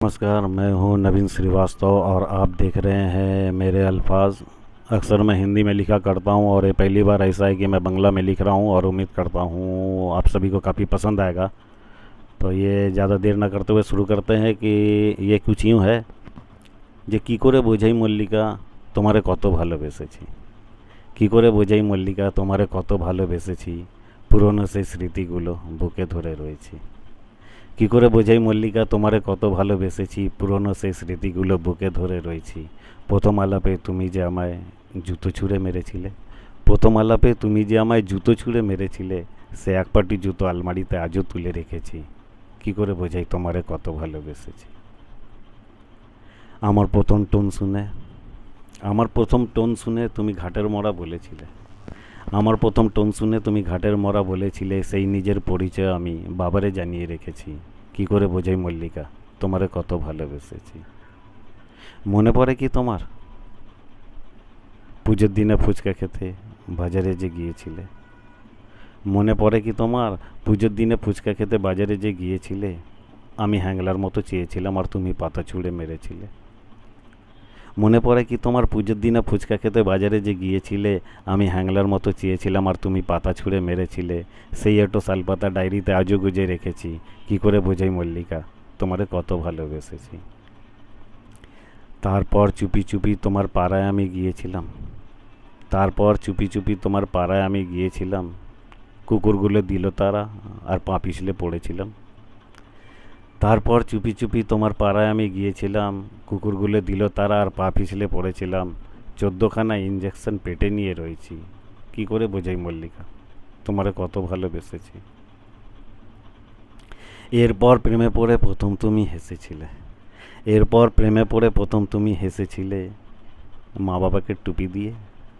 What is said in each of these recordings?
नमस्कार, मैं हूँ नवीन श्रीवास्तव और आप देख रहे हैं मेरे अल्फाज। अक्सर मैं हिंदी में लिखा करता हूँ और ये पहली बार ऐसा है कि मैं बांग्ला में लिख रहा हूँ और उम्मीद करता हूँ आप सभी को काफ़ी पसंद आएगा। तो ये ज़्यादा देर ना करते हुए शुरू करते हैं कि ये कुछ यूँ है যে কী করে বোঝাই মল্লিকা তোমারে কত ভালোবেসেছি, কী করে বোঝাই মল্লিকা তোমারে কত ভালোবেসেছি, পুরনো সেই স্মৃতিগুলো বুকে ধরে রয়েছি। কী করে বোঝাই মল্লিকা তোমারে কত ভালোবেসেছি, পুরনো সেই স্মৃতিগুলো বুকে ধরে রয়েছি। প্রথম আলাপে তুমি যে আমায় জুতো ছুঁড়ে মেরেছিলে, প্রথম আলাপে তুমি যে আমায় জুতো ছুঁড়ে মেরেছিলে, সে এক পাটি জুতো আলমারিতে আজও তুলে রেখেছি। কী করে বোঝাই তোমারে কত ভালোবেসেছি। আমার প্রথম টোন শুনে, আমার প্রথম টোন শুনে তুমি ঘাটের মরা বলেছিলে, আমার প্রথম টোন শুনে তুমি ঘাটের মরা বলেছিলে, সেই নিজের পরিচয় আমি বাবারে জানিয়ে রেখেছি। কী করে বোঝাই মল্লিকা তোমারে কত ভালোবেসেছি। মনে পড়ে কি তোমার পুজোর দিনে ফুচকা খেতে বাজারে যে গিয়েছিলে, মনে পড়ে কি তোমার পুজোর দিনে ফুচকা খেতে বাজারে যে গিয়েছিলে, আমি হ্যাংলার মতো চেয়েছিলাম আর তুমি পাতা ছুঁড়ে মেরেছিলে। মনে পড়ে কি তোমার পুজোর দিনে ফুচকা খেতে বাজারে যে গিয়েছিলে, আমি হ্যাংলার মতো চেয়েছিলাম আর তুমি পাতা ছুঁড়ে মেরেছিলে, সেই এটো শালপাতা ডায়েরিতে আজও গুজে রেখেছি। কী করে বোঝাই মল্লিকা তোমারে কত ভালোবেসেছি। তারপর চুপি চুপি তোমার পাড়ায় আমি গিয়েছিলাম, তারপর চুপি চুপি তোমার পাড়ায় আমি গিয়েছিলাম, কুকুরগুলো দিল তারা আর পা পিছলে পড়েছিলাম। তারপর চুপি চুপি তোমার পাড়ায় আমি গিয়েছিলাম, কুকুরগুলো দিল তারা আর পা পিছলে পড়েছিলাম, 14খানা ইঞ্জেকশন পেটে নিয়ে রয়েছি। কী করে বোঝাই মল্লিকা তোমারে কত ভালোবেসেছি। এরপর প্রেমে পড়ে প্রথম তুমি হেসেছিলে, এরপর প্রেমে পড়ে প্রথম তুমি হেসেছিলে, মা বাবাকে টুপি দিয়ে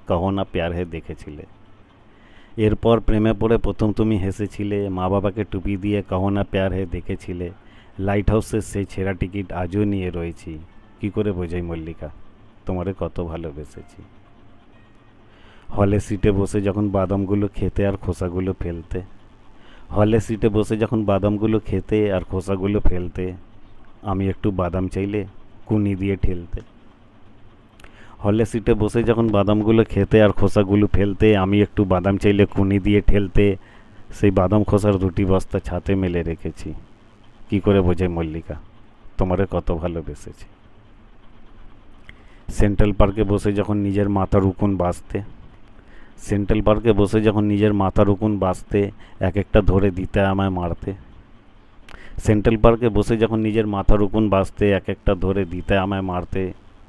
কহো না প্যার হে দেখেছিলে। এরপর প্রেমে পড়ে প্রথম তুমি হেসেছিলে, মা বাবাকে টুপি দিয়ে কহো না প্যার হে দেখেছিলে, লাইট হাউসের সেই ছেঁড়া টিকিট আজও নিয়ে রয়েছি। কী করে বোঝাই মল্লিকা তোমারে কত ভালোবেসেছি। হলের সিটে বসে যখন বাদামগুলো খেতে আর খোসাগুলো ফেলতে, হলের সিটে বসে যখন বাদামগুলো খেতে আর খোসাগুলো ফেলতে, আমি একটু বাদাম চাইলে কুনি দিয়ে ঠেলতে। হলের সিটে বসে যখন বাদামগুলো খেতে আর খোসাগুলো ফেলতে, আমি একটু বাদাম চাইলে কুনি দিয়ে ঠেলতে, সেই বাদাম খোসার 2টি বস্তা ছাতে মেলে রেখেছি। কী করে বোঝাই মল্লিকা তোমারে কত ভালোবেসেছি। সেন্ট্রাল পার্কে বসে যখন নিজের মাথার উকুন বাঁচতে, সেন্ট্রাল পার্কে বসে যখন নিজের মাথার উকুন বাঁচতে, এক একটা ধরে দিতে আমায় মারতে। সেন্ট্রাল পার্কে বসে যখন নিজের মাথার উকুন বাঁচতে, এক একটা ধরে দিতে আমায় মারতে,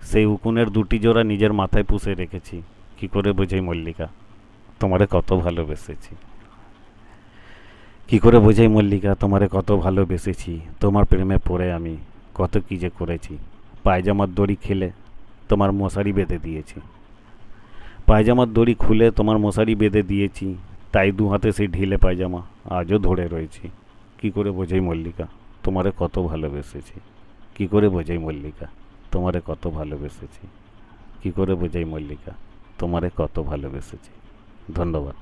সেই উকুনের 2টি জোড়া নিজের মাথায় পুষে রেখেছি। কী করে বোঝাই মল্লিকা তোমারে কত ভালোবেসেছি। কী করে বোঝাই মল্লিকা তোমারে কত ভালোবেসেছি। তোমার প্রেমে পড়ে আমি কত কী যে করেছি। পায়জামার দড়ি খেলে তোমার মশারি বেঁধে দিয়েছি, পায়জামার দড়ি খুলে তোমার মশারি বেঁধে দিয়েছি, তাই 2 হাতে সেই ঢিলে পায়জামা আজও ধরে রয়েছি। কী করে বোঝাই মল্লিকা তোমারে কত ভালোবেসেছি। কী করে বোঝাই মল্লিকা তোমারে কত ভালোবেসেছি। কী করে বোঝাই মল্লিকা তোমারে কত ভালোবেসেছি। ধন্যবাদ।